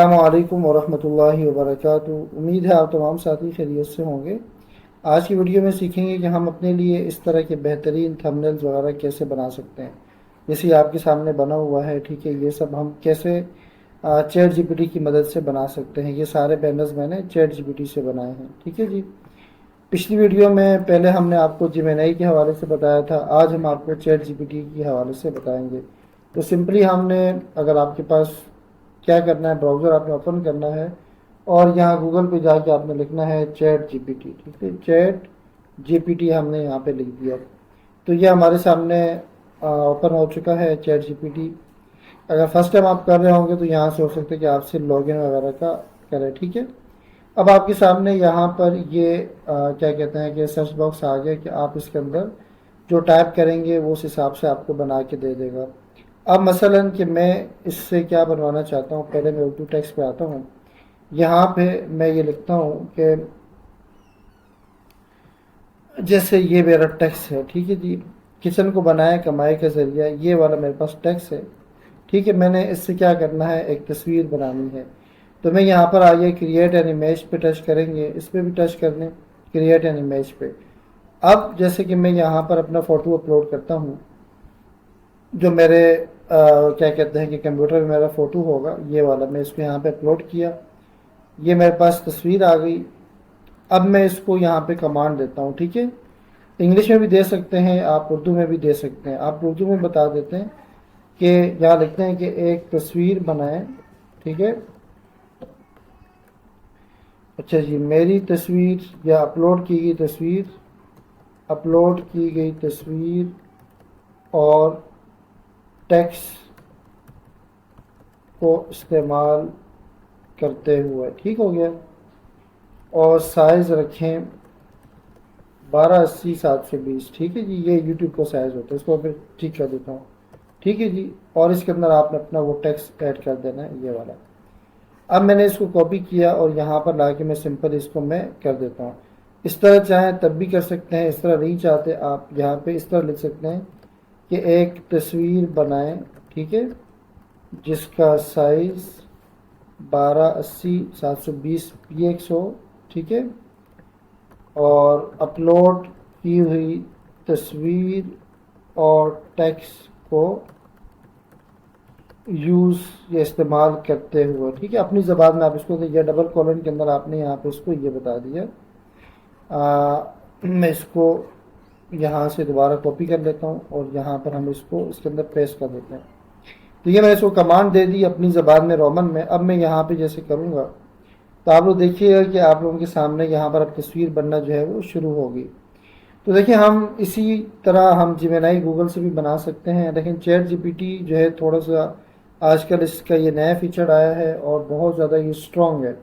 السلام علیکم ورحمۃ اللہ وبرکاتہ۔ امید ہے آپ تمام ساتھی خیریت سے ہوں گے۔ آج کی ویڈیو میں سیکھیں گے کہ ہم اپنے لیے اس طرح کے بہترین تھمبنیلز وغیرہ کیسے بنا سکتے ہیں، جیسے آپ کے سامنے بنا ہوا ہے، ٹھیک ہے۔ یہ سب ہم کیسے چیٹ جی پی ٹی کی مدد سے بنا سکتے ہیں۔ یہ سارے بینرز میں نے چیٹ جی پی ٹی سے بنائے ہیں، ٹھیک ہے جی۔ پچھلی ویڈیو میں پہلے ہم نے آپ کو جیمینائی کے حوالے سے بتایا تھا، آج ہم آپ کو چیٹ جی پی ٹی کے حوالے سے بتائیں گے۔ تو سمپلی ہم نے، اگر آپ کے پاس کیا کرنا ہے، براؤزر آپ نے اوپن کرنا ہے اور یہاں گوگل پہ جا کے آپ نے لکھنا ہے چیٹ جی پی ٹی، ٹھیک ہے۔ چیٹ جی پی ٹی ہم نے یہاں پہ لکھ دیا، تو یہ ہمارے سامنے اوپن ہو چکا ہے چیٹ جی پی ٹی۔ اگر فرسٹ ٹائم آپ کر رہے ہوں گے تو یہاں سے ہو سکتا ہے کہ آپ سے لاگ ان وغیرہ کا کریں، ٹھیک ہے۔ اب آپ کے سامنے یہاں پر یہ کیا کہتے ہیں کہ سرچ باکس آ گیا کہ آپ اس کے اندر جو ٹائپ کریں گے وہ اس حساب سے آپ کو بنا کے دے دے گا۔ اب مثلا کہ میں اس سے کیا بنوانا چاہتا ہوں، پہلے میں اردو ٹیکسٹ پہ آتا ہوں۔ یہاں پہ میں یہ لکھتا ہوں کہ جیسے یہ میرا ٹیکسٹ ہے، ٹھیک ہے جی۔ کچن کو بنائے کمائی کا ذریعہ، یہ والا میرے پاس ٹیکسٹ ہے، ٹھیک ہے۔ میں نے اس سے کیا کرنا ہے، ایک تصویر بنانی ہے۔ تو میں یہاں پر آئیے کریٹ این امیج پہ ٹچ کریں گے، اس پہ بھی ٹچ کر لیں، کریٹ این امیج پہ۔ اب جیسے کہ میں یہاں پر اپنا فوٹو اپلوڈ کرتا ہوں، جو میرے کیا کہتے ہیں کہ کمپیوٹر میں میرا فوٹو ہوگا، یہ والا میں اس کو یہاں پہ اپلوڈ کیا، یہ میرے پاس تصویر آ گئی۔ اب میں اس کو یہاں پہ کمانڈ دیتا ہوں، ٹھیک ہے۔ انگلش میں بھی دے سکتے ہیں آپ، اردو میں بھی دے سکتے ہیں آپ۔ اردو میں بتا دیتے ہیں کہ یہاں لکھتے ہیں کہ ایک تصویر بنائیں، ٹھیک ہے۔ اچھا جی، میری تصویر یا اپلوڈ کی گئی تصویر، اپلوڈ کی گئی تصویر اور ٹیکسٹ کو استعمال کرتے ہوئے، ٹھیک ہو گیا۔ اور سائز رکھیں 1280x720، ٹھیک ہے جی۔ یہ یوٹیوب کا سائز ہوتا ہے، اس کو پھر ٹھیک کر دیتا ہوں، ٹھیک ہے جی۔ اور اس کے اندر آپ نے اپنا وہ ٹیکسٹ ایڈ کر دینا ہے، یہ والا۔ اب میں نے اس کو کاپی کیا اور یہاں پر لا کے میں سمپل اس کو میں کر دیتا ہوں۔ اس طرح چاہیں تب بھی کر سکتے ہیں، اس طرح نہیں چاہتے آپ یہاں پہ اس طرح لکھ سکتے ہیں کہ ایک تصویر بنائیں، ٹھیک ہے، جس کا سائز 1280x720 px ہو، ٹھیک ہے، اور اپلوڈ کی ہوئی تصویر اور ٹیکسٹ کو یوز یا استعمال کرتے ہوئے، ٹھیک ہے۔ اپنی زبان میں آپ اس کو، یا ڈبل کولن کے اندر آپ نے یہاں پہ اس کو یہ بتا دیا۔ میں اس کو یہاں سے دوبارہ کاپی کر لیتا ہوں اور یہاں پر ہم اس کو اس کے اندر پیسٹ کر دیتے ہیں۔ تو یہ میں اس کو کمانڈ دے دی اپنی زبان میں، رومن میں۔ اب میں یہاں پہ جیسے کروں گا تو آپ لوگ دیکھیے گا کہ آپ لوگوں کے سامنے یہاں پر اب تصویر بننا جو ہے وہ شروع ہوگی۔ تو دیکھیں، ہم اسی طرح ہم جیمینائی گوگل سے بھی بنا سکتے ہیں، لیکن چیٹ جی پی ٹی جو ہے تھوڑا سا آج کل اس کا یہ نیا فیچر آیا ہے اور بہت زیادہ یہ اسٹرانگ ہے۔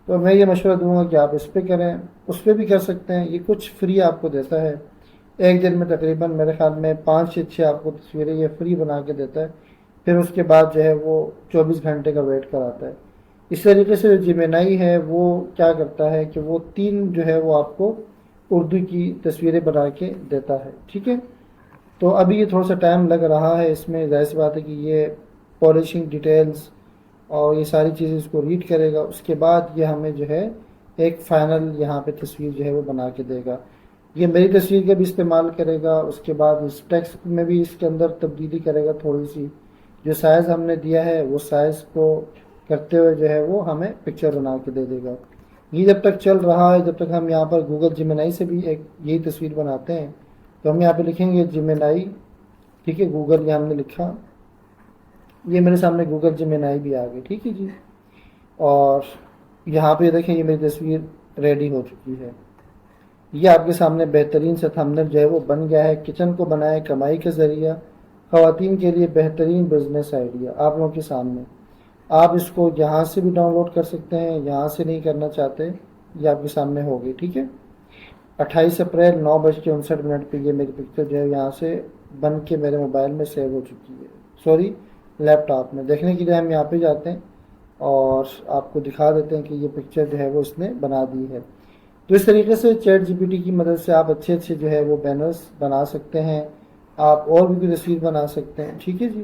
تو میں یہ مشورہ دوں گا کہ آپ اس پہ کریں، اس پہ بھی کر سکتے ہیں۔ یہ کچھ فری آپ کو دیتا ہے، ایک دن میں تقریباً میرے خیال میں 5 یا 6 آپ کو تصویریں یہ فری بنا کے دیتا ہے، پھر اس کے بعد جو ہے وہ 24 گھنٹے کا ویٹ کراتا ہے۔ اس طریقے سے جو جیمینائی ہے وہ کیا کرتا ہے کہ وہ 3 جو ہے وہ آپ کو اردو کی تصویریں بنا کے دیتا ہے، ٹھیک ہے۔ تو ابھی یہ تھوڑا سا ٹائم لگ رہا ہے اس میں، ظاہر سی بات ہے کہ یہ پالشنگ ڈیٹیلز اور یہ ساری چیزیں اس کو ریڈ کرے گا، اس کے بعد یہ ہمیں جو ہے ایک فائنل یہاں پہ تصویر جو ہے وہ بنا کے دے گا۔ یہ میری تصویر کا بھی استعمال کرے گا، اس کے بعد اس ٹیکسٹ میں بھی اس کے اندر تبدیلی کرے گا تھوڑی سی، جو سائز ہم نے دیا ہے وہ سائز کو کرتے ہوئے جو ہے وہ ہمیں پکچر بنا کے دے دے گا۔ یہ جب تک چل رہا ہے، جب تک ہم یہاں پر گوگل جیمینائی سے بھی ایک یہی تصویر بناتے ہیں، تو ہم یہاں پہ لکھیں گے جیمینائی، ٹھیک ہے، گوگل، یہ ہم نے لکھا، یہ میرے سامنے گوگل جیمینائی بھی آ گئی، ٹھیک ہے جی۔ اور یہاں پہ دیکھیں یہ میری تصویر ریڈی ہو چکی ہے۔ یہ آپ کے سامنے بہترین سے تھمبنیل جو ہے وہ بن گیا ہے۔ کچن کو بنائے کمائی کا ذریعہ، خواتین کے لیے بہترین بزنس آئیڈیا، آپ لوگوں کے سامنے۔ آپ اس کو یہاں سے بھی ڈاؤن لوڈ کر سکتے ہیں، یہاں سے نہیں کرنا چاہتے، یہ آپ کے سامنے ہوگی، ٹھیک ہے۔ 28 اپریل 9:59 پہ یہ میری پکچر جو ہے یہاں سے بن کے میرے موبائل میں سیو ہو چکی ہے، سوری لیپ ٹاپ میں۔ دیکھنے کے لیے ہم یہاں پہ جاتے ہیں اور آپ کو دکھا دیتے ہیں کہ یہ پکچر جو ہے وہ اس نے بنا دی ہے۔ تو اس طریقے سے چیٹ جی پی ٹی کی مدد سے آپ اچھے جو ہے وہ بینرز بنا سکتے ہیں، آپ اور بھی کوئی تصویر بنا سکتے ہیں، ٹھیک ہے جی۔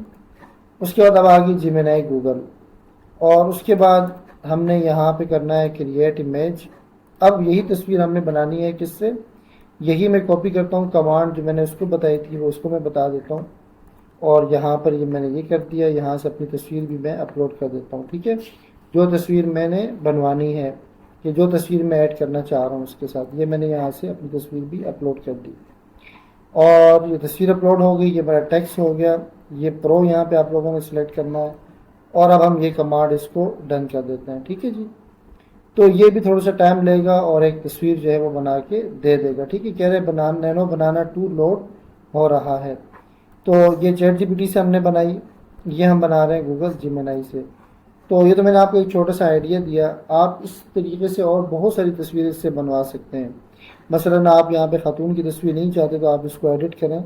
اس کے بعد اب آگئی جیمینائی گوگل۔ اور اس کے بعد ہم نے یہاں پہ کرنا ہے کریٹ امیج. اب یہی تصویر ہم نے بنانی ہے کس سے؟ یہی میں کاپی کرتا ہوں کمانڈ جو میں نے اس کو بتائی تھی وہ اس کو میں بتا دیتا ہوں، اور یہاں پر یہ میں نے یہ کر دیا. یہاں سے اپنی تصویر بھی میں اپلوڈ کر دیتا ہوں. ٹھیک ہے، جو تصویر میں نے بنوانی ہے کہ جو تصویر میں ایڈ کرنا چاہ رہا ہوں اس کے ساتھ، یہ میں نے یہاں سے اپنی تصویر بھی اپلوڈ کر دی. اور یہ تصویر اپلوڈ ہو گئی، یہ میرا ٹیکسٹ ہو گیا. یہ پرو یہاں پہ آپ لوگوں نے سلیکٹ کرنا ہے، اور اب ہم یہ کمانڈ اس کو ڈن کر دیتے ہیں. ٹھیک ہے جی، تو یہ بھی تھوڑا سا ٹائم لے گا اور ایک تصویر جو ہے وہ بنا کے دے دے گا. ٹھیک ہے، کہہ رہے نینو بنانا 2 لوڈ ہو رہا ہے. تو یہ چیٹ جی پی ٹی سے ہم نے بنائی، یہ ہم بنا رہے ہیں گوگل جیمنائی سے. تو یہ تو میں نے آپ کو ایک چھوٹا سا آئیڈیا دیا. آپ اس طریقے سے اور بہت ساری تصویریں اس سے بنوا سکتے ہیں. مثلاً آپ یہاں پہ خاتون کی تصویر نہیں چاہتے تو آپ اس کو ایڈٹ کریں،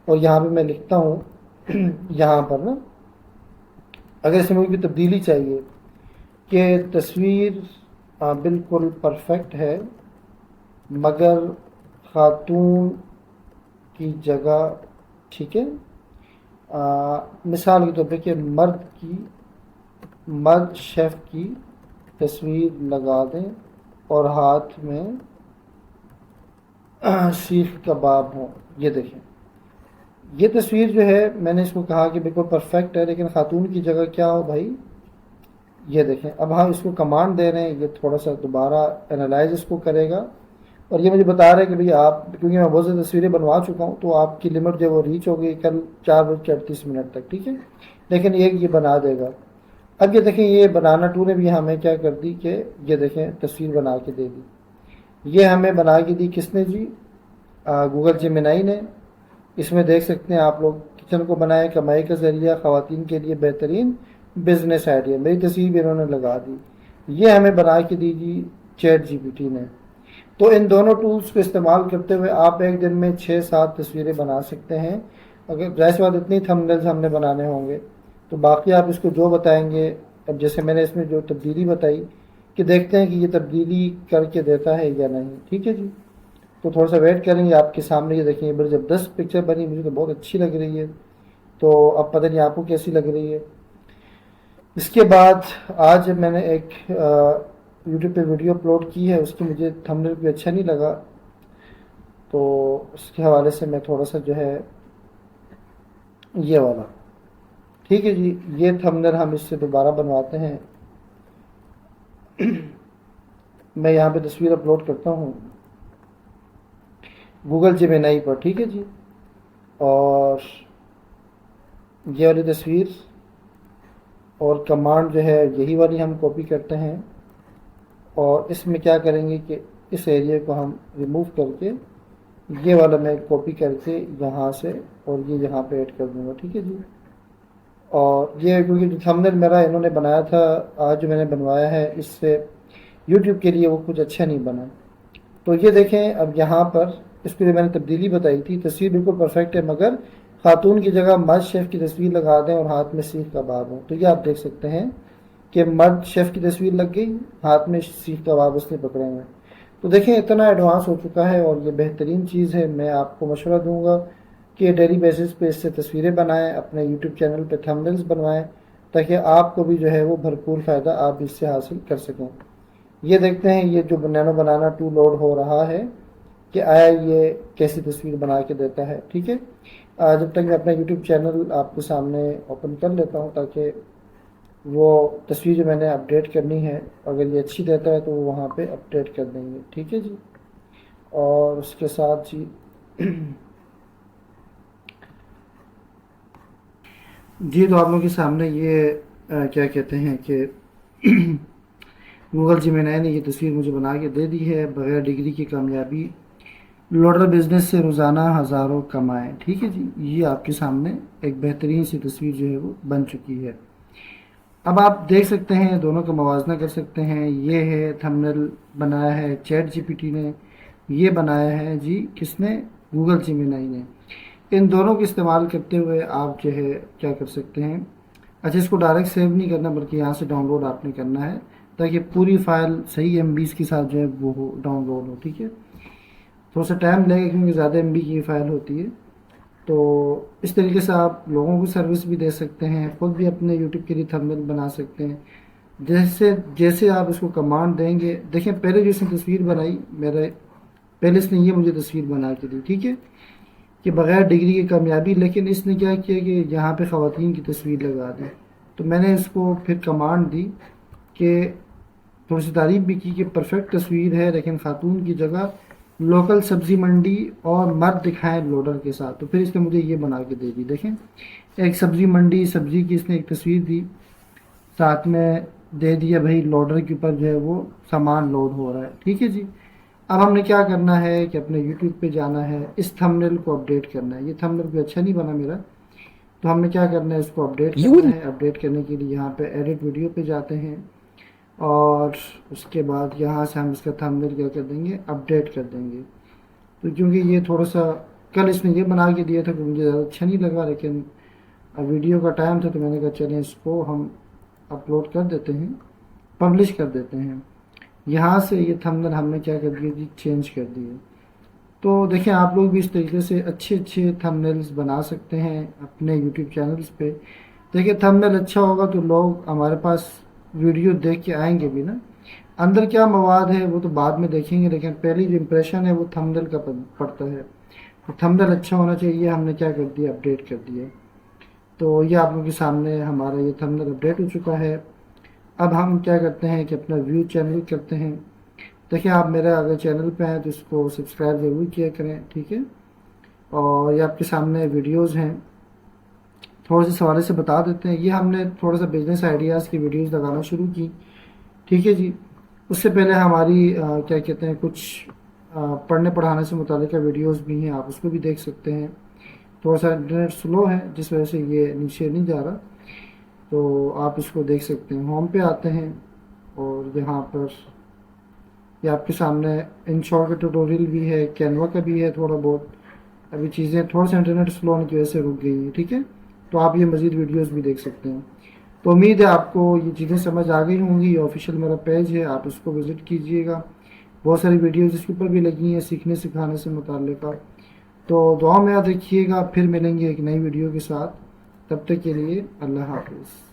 اور یہاں پہ میں لکھتا ہوں یہاں پر نا، اگر اس میں مجھے تبدیلی چاہیے کہ تصویر بالکل پرفیکٹ ہے مگر خاتون کی جگہ، ٹھیک ہے، مثال کے طور پہ کہ مرد شیف کی تصویر لگا دیں اور ہاتھ میں سیخ کباب ہوں. یہ دیکھیں، یہ تصویر جو ہے میں نے اس کو کہا کہ بالکل پرفیکٹ ہے، لیکن خاتون کی جگہ کیا ہو بھائی؟ یہ دیکھیں. اب ہم اس کو کمانڈ دے رہے ہیں، یہ تھوڑا سا دوبارہ انالائز اس کو کرے گا، اور یہ مجھے بتا رہا ہے کہ بھئی آپ، کیونکہ میں بہت سی تصویریں بنوا چکا ہوں تو آپ کی لمٹ جو ہے وہ ریچ ہو گئی کل 4:38 تک. ٹھیک ہے، لیکن ایک یہ بنا دے گا. اب یہ دیکھیں، یہ بنانا ٹو نے بھی ہمیں کیا کر دی کہ یہ دیکھیں تصویر بنا کے دے دی. یہ ہمیں بنا کے دی کس نے جی؟ گوگل جیمنائی نے. اس میں دیکھ سکتے ہیں آپ لوگ، کچن کو بنائے کمائی کا ذریعہ، خواتین کے لیے بہترین بزنس آئیڈیا. میری تصویر بھی انہوں نے لگا دی. یہ ہمیں بنا کے دی جی چیٹ جی پی ٹی نے. تو ان دونوں ٹولز کو استعمال کرتے ہوئے آپ ایک دن میں 6-7 تصویریں بنا سکتے ہیں. اگر ظاہر سی بات اتنی تھمبنیلز ہم نے بنانے ہوں گے تو باقی آپ اس کو جو بتائیں گے. اب جیسے میں نے اس میں جو تبدیلی بتائی کہ دیکھتے ہیں کہ یہ تبدیلی کر کے دیتا ہے یا نہیں. ٹھیک ہے جی، تو تھوڑا سا ویٹ کریں گے. آپ کے سامنے یہ دیکھیں، یہ بڑی زبردست پکچر بنی، مجھے تو بہت اچھی لگ رہی ہے. تو اب پتہ نہیں آپ کو کیسی لگ رہی ہے. اس کے بعد آج میں نے ایک یوٹیوب پہ ویڈیو اپلوڈ کی ہے، اس کی مجھے تھمبنیل بھی اچھا نہیں لگا، تو اس کے حوالے سے میں تھوڑا سا جو ہے یہ والا. ٹھیک ہے جی، یہ تھمبنیل ہم اس سے دوبارہ بنواتے ہیں. میں یہاں پہ تصویر اپلوڈ کرتا ہوں گوگل جیمنائی پر. ٹھیک ہے جی، اور یہ والی تصویر اور کمانڈ جو ہے یہی والی ہم کاپی کرتے ہیں، اور اس میں کیا کریں گے کہ اس ایریا کو ہم ریموو کر کے یہ والا میں کاپی کر کے یہاں سے اور یہ یہاں پہ ایڈ کر دوں گا. ٹھیک ہے جی، اور یہ کیونکہ جو تھمبنیل میرا انہوں نے بنایا تھا آج جو میں نے بنوایا ہے، اس سے یوٹیوب کے لیے وہ کچھ اچھا نہیں بنا. تو یہ دیکھیں، اب یہاں پر اس کے لیے میں نے تبدیلی بتائی تھی. تصویر بالکل پرفیکٹ ہے مگر خاتون کی جگہ مرد شیف کی تصویر لگا دیں اور ہاتھ میں سیخ کباب ہوں. تو یہ آپ دیکھ سکتے ہیں کہ مرد شیف کی تصویر لگ گئی، ہاتھ میں سیخ کباب اس نے پکڑے ہوئے. تو دیکھیں اتنا ایڈوانس ہو چکا ہے، اور یہ بہترین چیز ہے. میں آپ کو مشورہ دوں گا کہ ڈیلی بیسس پہ اس سے تصویریں بنائیں، اپنے یوٹیوب چینل پہ تھمبنیلز بنوائیں، تاکہ آپ کو بھی جو ہے وہ بھرپور فائدہ آپ اس سے حاصل کر سکیں. یہ دیکھتے ہیں یہ جو نینو بنانا 2 لوڈ ہو رہا ہے کہ آیا یہ کیسی تصویر بنا کے دیتا ہے. ٹھیک ہے، جب تک میں اپنا یوٹیوب چینل آپ کے سامنے اوپن کر لیتا ہوں تاکہ وہ تصویر جو میں نے اپڈیٹ کرنی ہے اگر یہ اچھی دیتا ہے تو وہ وہاں پہ اپڈیٹ کر دیں گے. ٹھیک ہے جی، اور اس کے ساتھ جی تو آپ لوگوں کے سامنے یہ کیا کہتے ہیں کہ گوگل جیمنائی نے یہ تصویر مجھے بنا کے دے دی ہے. بغیر ڈگری کی کامیابی، لوڈر بزنس سے روزانہ ہزاروں کمائیں. ٹھیک ہے جی، یہ آپ کے سامنے ایک بہترین سی تصویر جو ہے وہ بن چکی ہے. اب آپ دیکھ سکتے ہیں، دونوں کا موازنہ کر سکتے ہیں. یہ ہے تھمبنیل بنایا ہے چیٹ جی پی ٹی نے، یہ بنایا ہے جی کس نے؟ گوگل جیمنائی نے. ان دونوں کو استعمال کرتے ہوئے آپ جو ہے کیا کر سکتے ہیں. اچھا، اس کو ڈائریکٹ سیو نہیں کرنا بلکہ یہاں سے ڈاؤن لوڈ آپ نے کرنا ہے تاکہ پوری فائل صحیح ایم بیز کے ساتھ جو ہے وہ ڈاؤن لوڈ ہو. ٹھیک ہے، تھوڑا سا ٹائم لگے گا کیونکہ زیادہ ایم بی کی فائل ہوتی ہے. تو اس طریقے سے آپ لوگوں کو سروس بھی دے سکتے ہیں، خود بھی اپنے یوٹیوب کے لیے تھمبنیل بنا سکتے ہیں. جیسے آپ اس کو کمانڈ دیں گے، دیکھیں پہلے جو اس نے تصویر بنائی پہلے اس نے یہ مجھے تصویر بنا کے دی، ٹھیک ہے، کہ بغیر ڈگری کی کامیابی، لیکن اس نے کیا کیا کہ یہاں پہ خواتین کی تصویر لگا دی۔ تو میں نے اس کو پھر کمانڈ دی کہ تھوڑی سی تعریف بھی کی کہ پرفیکٹ تصویر ہے، لیکن خاتون کی جگہ لوکل سبزی منڈی اور مرد دکھائیں لوڈر کے ساتھ۔ تو پھر اس نے مجھے یہ بنا کے دے دی، دیکھیں ایک سبزی منڈی، سبزی کی اس نے ایک تصویر دی، ساتھ میں دے دیا بھائی لوڈر کے اوپر جو ہے وہ سامان لوڈ ہو رہا ہے، ٹھیک ہے جی۔ اب ہم نے کیا کرنا ہے کہ اپنے یوٹیوب پہ جانا ہے، اس تھمبنیل کو اپڈیٹ کرنا ہے۔ یہ تھمبنیل کوئی اچھا نہیں بنا میرا، تو ہم نے کیا کرنا ہے، اس کو اپڈیٹ کرنا ہے۔ اپڈیٹ کرنے کے لیے یہاں پہ ایڈٹ ویڈیو پہ جاتے ہیں، اور اس کے بعد یہاں سے ہم اس کا تھمبنیل کیا کر دیں گے، اپڈیٹ کر دیں گے۔ تو کیونکہ یہ تھوڑا سا کل اس نے یہ بنا کے دیا تھا کہ مجھے زیادہ اچھا نہیں لگا، لیکن اب ویڈیو کا ٹائم تھا تو میں نے کہا چلیں اس کو ہم اپلوڈ کر دیتے ہیں، پبلش کر دیتے ہیں۔ یہاں سے یہ تھمبنیل ہم نے کیا کر دیا جی، چینج کر دیے۔ تو دیکھیں آپ لوگ بھی اس طریقے سے اچھے اچھے تھمبنیلز بنا سکتے ہیں اپنے یوٹیوب چینلز پہ۔ دیکھیں تھمبنیل اچھا ہوگا تو لوگ ہمارے پاس ویڈیو دیکھ کے آئیں گے بھی نا۔ اندر کیا مواد ہے وہ تو بعد میں دیکھیں گے، لیکن پہلی جو امپریشن ہے وہ تھمبنیل کا پڑتا ہے۔ تو تھمبنیل اچھا ہونا چاہیے، ہم نے کیا کر دیا، اپڈیٹ کر دیا۔ تو یہ آپ لوگوں کے سامنے ہمارا یہ تھمبنیل اپڈیٹ ہو چکا ہے۔ اب ہم کیا کرتے ہیں کہ اپنا ویو چینل کرتے ہیں۔ دیکھیں آپ میرے اگر چینل پہ ہیں تو اس کو سبسکرائب ضرور کیا کریں، ٹھیک ہے۔ اور یہ آپ کے سامنے ویڈیوز ہیں، تھوڑے سے سوالے سے بتا دیتے ہیں۔ یہ ہم نے تھوڑا سا بزنس آئیڈیاز کی ویڈیوز لگانا شروع کی، ٹھیک ہے جی۔ اس سے پہلے ہماری کیا کہتے ہیں کچھ پڑھنے پڑھانے سے متعلقہ ویڈیوز بھی ہیں، آپ اس کو بھی دیکھ سکتے ہیں۔ تھوڑا سا انٹرنیٹ سلو ہے جس وجہ سے یہ نیچے نہیں جا رہا، تو آپ اس کو دیکھ سکتے ہیں۔ ہوم پہ آتے ہیں اور یہاں پر یہ آپ کے سامنے ان شارٹ کا ٹیوٹوریل بھی ہے، کینوا کا بھی ہے تھوڑا بہت۔ ابھی چیزیں تھوڑا سا انٹرنیٹ سلو ہونے کی وجہ سے رک گئی ہیں، ٹھیک ہے۔ تو آپ یہ مزید ویڈیوز بھی دیکھ سکتے ہیں۔ تو امید ہے آپ کو یہ چیزیں سمجھ آ گئی ہوں گی۔ یہ آفیشیل میرا پیج ہے، آپ اس کو وزٹ کیجئے گا، بہت ساری ویڈیوز اس کے اوپر بھی لگی ہیں سیکھنے سکھانے سے متعلقہ۔ تو دعا میں یاد رکھیے گا، پھر ملیں گے ایک نئی ویڈیو کے ساتھ، تب تک کے لیے اللہ حافظ۔